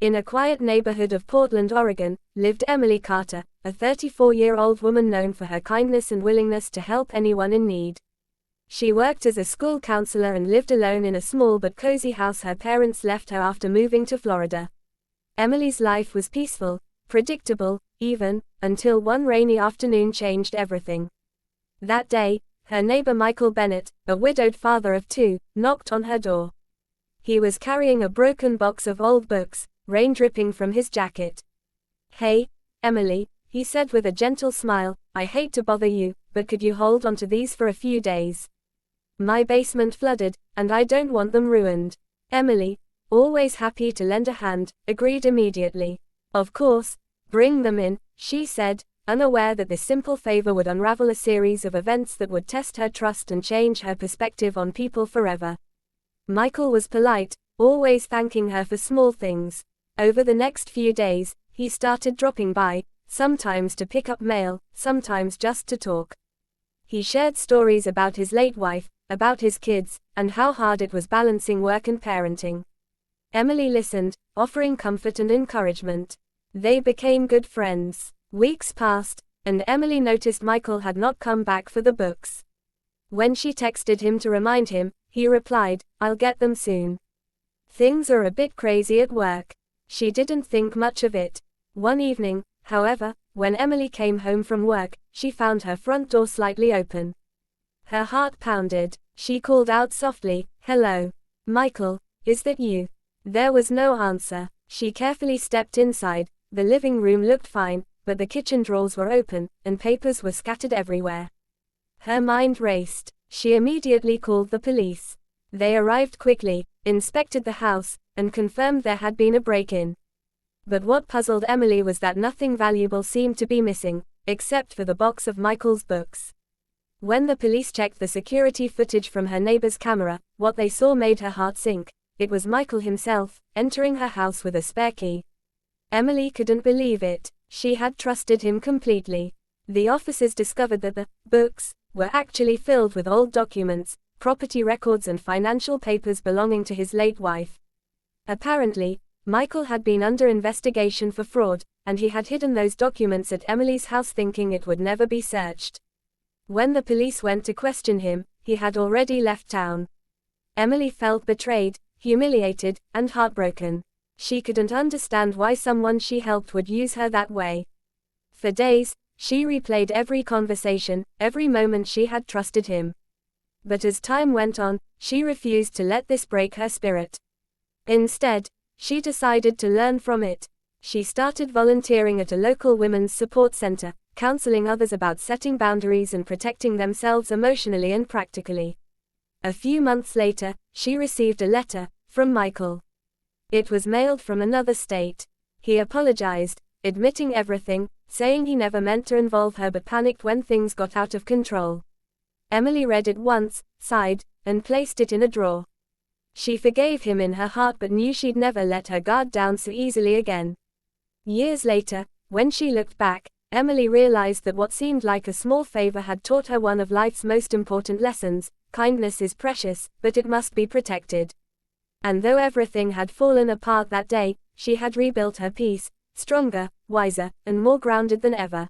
In a quiet neighborhood of Portland, Oregon, lived Emily Carter, a 34-year-old woman known for her kindness and willingness to help anyone in need. She worked as a school counselor and lived alone in a small but cozy house her parents left her after moving to Florida. Emily's life was peaceful, predictable, even, until one rainy afternoon changed everything. That day, her neighbor Michael Bennett, a widowed father of two, knocked on her door. He was carrying a broken box of old books, rain dripping from his jacket. "Hey, Emily," he said with a gentle smile, "I hate to bother you, but could you hold on to these for a few days? My basement flooded, and I don't want them ruined." Emily, always happy to lend a hand, agreed immediately. "Of course, bring them in," she said, unaware that this simple favor would unravel a series of events that would test her trust and change her perspective on people forever. Michael was polite, always thanking her for small things. Over the next few days, he started dropping by, sometimes to pick up mail, sometimes just to talk. He shared stories about his late wife, about his kids, and how hard it was balancing work and parenting. Emily listened, offering comfort and encouragement. They became good friends. Weeks passed, and Emily noticed Michael had not come back for the books. When she texted him to remind him, he replied, "I'll get them soon. Things are a bit crazy at work." She didn't think much of it. One evening, however, when Emily came home from work, she found her front door slightly open. Her heart pounded. She called out softly, "Hello, Michael, is that you?" There was no answer. She carefully stepped inside. The living room looked fine, but the kitchen drawers were open, and papers were scattered everywhere. Her mind raced. She immediately called the police. They arrived quickly, inspected the house, and confirmed there had been a break-in. But what puzzled Emily was that nothing valuable seemed to be missing, except for the box of Michael's books. When the police checked the security footage from her neighbor's camera, what they saw made her heart sink. It was Michael himself, entering her house with a spare key. Emily couldn't believe it. She had trusted him completely. The officers discovered that the books were actually filled with old documents, property records and financial papers belonging to his late wife. Apparently, Michael had been under investigation for fraud, and he had hidden those documents at Emily's house thinking it would never be searched. When the police went to question him, he had already left town. Emily felt betrayed, humiliated, and heartbroken. She couldn't understand why someone she helped would use her that way. For days, she replayed every conversation, every moment she had trusted him. But as time went on, she refused to let this break her spirit. Instead, she decided to learn from it. She started volunteering at a local women's support center, counseling others about setting boundaries and protecting themselves emotionally and practically. A few months later, she received a letter from Michael. It was mailed from another state. He apologized, admitting everything, saying he never meant to involve her but panicked when things got out of control. Emily read it once, sighed, and placed it in a drawer. She forgave him in her heart but knew she'd never let her guard down so easily again. Years later, when she looked back, Emily realized that what seemed like a small favor had taught her one of life's most important lessons: kindness is precious, but it must be protected. And though everything had fallen apart that day, she had rebuilt her peace, stronger, wiser, and more grounded than ever.